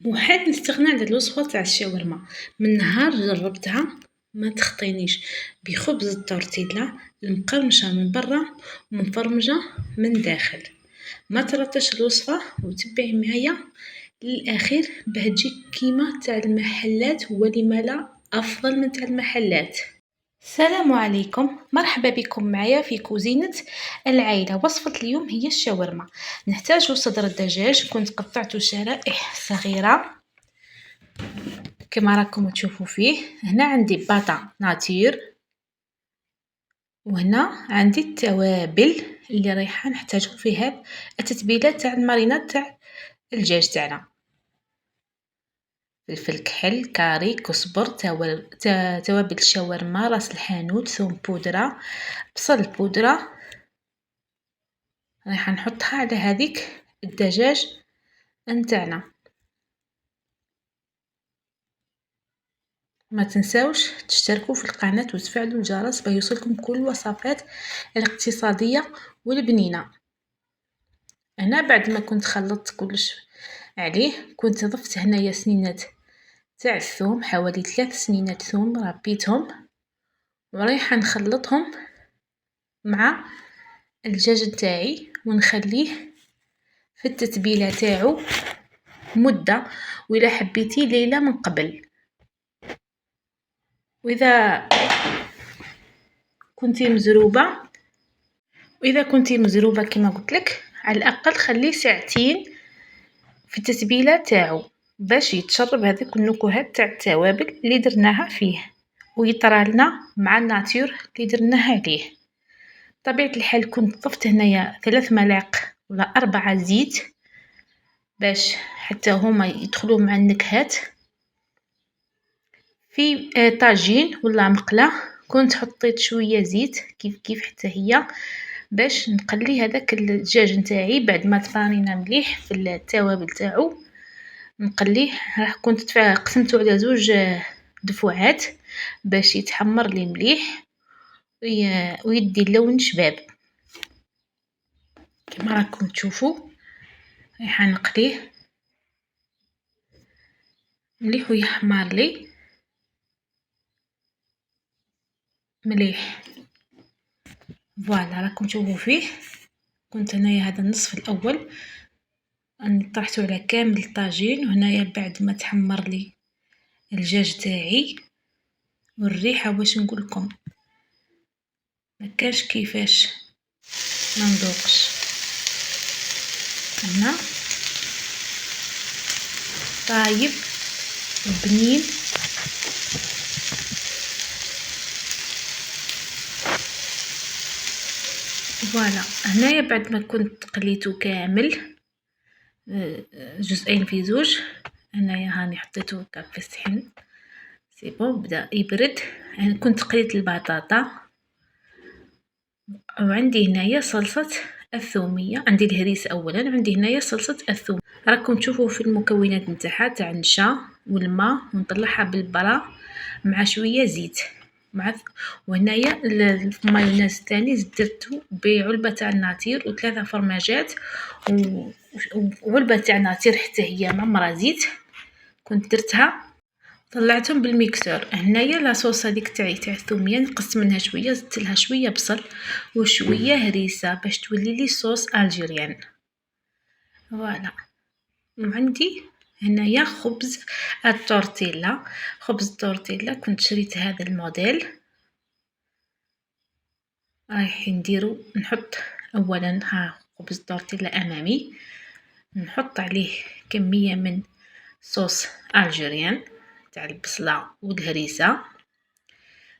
وحاد نستغنى على الوصفة تاع الشاورما. من نهار جربتها ما تخطينيش، بخبز التورتيلا المقرمشة من برا ومفرمجة من داخل. ما ترطش الوصفة وتبعي معايا للاخير باه تجيك كيما تاع المحلات، ولما لا افضل من تاع المحلات. السلام عليكم، مرحبا بكم معايا في كوزينة العائلة. وصفة اليوم هي الشاورما. نحتاج صدر الدجاج كنت قطعته شرائح صغيرة كما راكم تشوفوا فيه. هنا عندي باطا ناتير، وهنا عندي التوابل اللي رايحه نحتاجهم في هذه التتبيله تاع الماريناد تاع الدجاج تاعنا: فلفل كحل، كاري، كزبر، توابل الشاورما، راس الحانوت، ثوم بودره، بصل بودره. رايحه نحطها على هذيك الدجاج نتاعنا. ما تنساوش تشتركوا في القناة وتفعلوا الجرس بيوصلكم كل الوصفات الاقتصادية والبنينة. هنا بعد ما كنت خلطت كلش عليه كنت ضفت هنايا سنينات تاع الثوم، حوالي 3 سنينات ثوم ربيتهم، ورايحه نخلطهم مع الدجاج نتاعي ونخليه في التتبيله تاعو مده، وإلا حبيتي ليله من قبل. وإذا كنتي مزروبه كما قلت لك، على الاقل خليه ساعتين في التتبيله تاعو باش يتشرب هذيك النكهات تاع التوابل اللي درناها فيه ويطرى لنا مع الناتور اللي درناها عليه. بطبيعه الحال كنت ضفت هنايا 3 ملاعق ولا 4 زيت باش حتى هما يدخلوا مع النكهات. في طاجين ولا مقله كنت حطيت شويه زيت كيف حتى هي باش نقلي هذاك الدجاج نتاعي بعد ما تفانينا مليح في التوابل تاعو. نقليه، كنت قسمته على 2 دفعات باش يتحمر لي مليح ويدي اللون شباب كما راكم تشوفوا. رايحه نقليه مليح ويحمر لي مليح. فوالا راكم تشوفوا فيه. كنت هنايا هذا النصف الاول اني طرحته على كامل الطاجين، وهنايا بعد ما تحمر لي الدجاج تاعي والريحه واش نقول لكم ما كاش كيفاش ما نذوقش. هنا طايب وبنين فوالا. هنايا بعد ما كنت قليته كامل جزئين في زوج، هنايا هاني حطيته هكا في الصحن سي بون بدا يبرد. يعني كنت قليت البطاطا، وعندي هنايا صلصة الثومية، عندي الهريسة اولا، عندي هنايا صلصة الثوم. راكم تشوفوا في المكونات نتاعها تاع النشا والماء، ونطلعها بالبرا مع شويه زيت وهنايا المايونيز الثاني درته بعلبه تاع الناتير و3 فرماجات وعلبه تاع ناتير حتى هي معمره زيت كنت درتها، طلعتهم بالميكسور. هنايا لاصوص هذيك تاع الثوميه نقصت منها شويه، زدت لها شويه بصل وشويه هريسه باش تولي لي صوص الجيريان. فوالا. وعندي هنايا خبز التورتيلا. كنت شريت هذا الموديل. رايحين نديرو نحط اولا خبز التورتيلا امامي، نحط عليه كميه من صوص الجيريان تاع البصله والهريسه،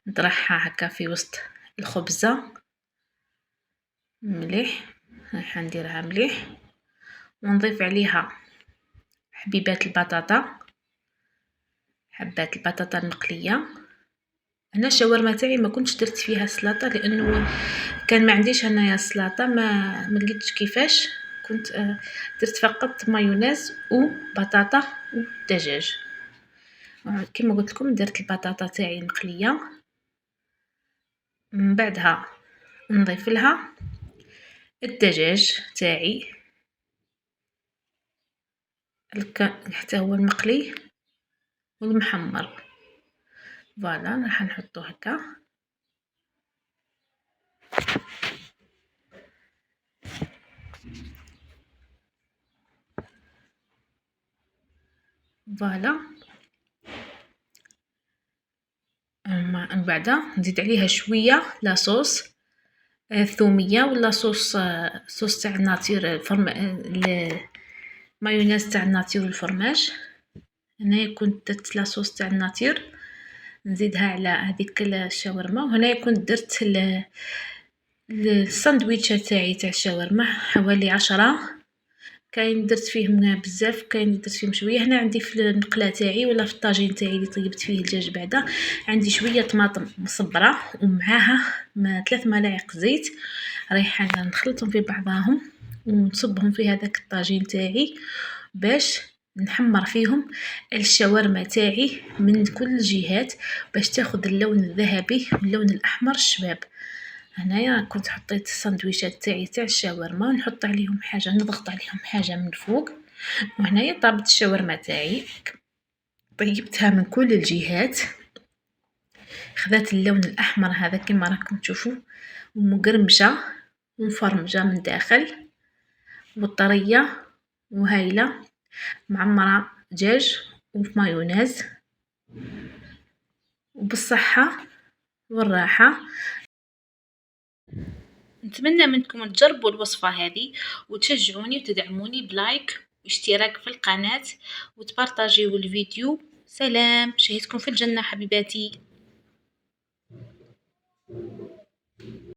نطرحها هكا في وسط الخبزه مليح. رايحه نديرها مليح ونضيف عليها حبات البطاطا المقليه. انا الشاورما تاعي ما كنتش درت فيها سلطه لانه كان ما عنديش انايا السلطه، ما لقيتش كيفاش. كنت درت فقط مايونيز وبطاطا ودجاج. كما قلت لكم درت البطاطا تاعي مقليه، من بعدها نضيف لها الدجاج تاعي حتى هو المقلي والمحمر. فوالا راح نحطو هكا. فوالا من بعد نزيد عليها شويه لاصوص ثوميه ولا صوص تاع الناتير مايونيز تاع الناتير والفرماج. هنايا كنت درت لاصوص تاع الناتير نزيدها على هذيك الشاورما. وهنايا كنت درت الساندويتشات تاعي تاع الشاورما حوالي 10. كاين درت فيهم بزاف، كاين درت فيهم شويه. هنا عندي في المقله تاعي ولا في الطاجين تاعي اللي طيبت فيه الدجاج بعدا عندي شويه طماطم مصبره ومعاها 3 ملاعق زيت ريحان، نخلطهم في بعضهم ونصبهم في هذاك الطاجين تاعي باش نحمر فيهم الشاورما تاعي من كل الجهات باش تاخذ اللون الذهبي واللون الاحمر الشباب. هنايا كنت حطيت الساندويشات تاعي تاع الشاورما ونحط عليهم حاجه، نضغط عليهم حاجه من فوق. وهنايا طابت الشاورما تاعي طيبتها من كل الجهات، خذات اللون الاحمر هذا كما راكم تشوفوا ومقرمشه ومفرمجه من داخل وطريه وهايله معمره دجاج ومايونيز وبالصحه والراحه. نتمنى منكم تجربوا الوصفة هذه وتشجعوني وتدعموني بلايك واشتراك في القناة وتبارطاجيوا الفيديو. سلام، شهيتكم في الجنة حبيباتي.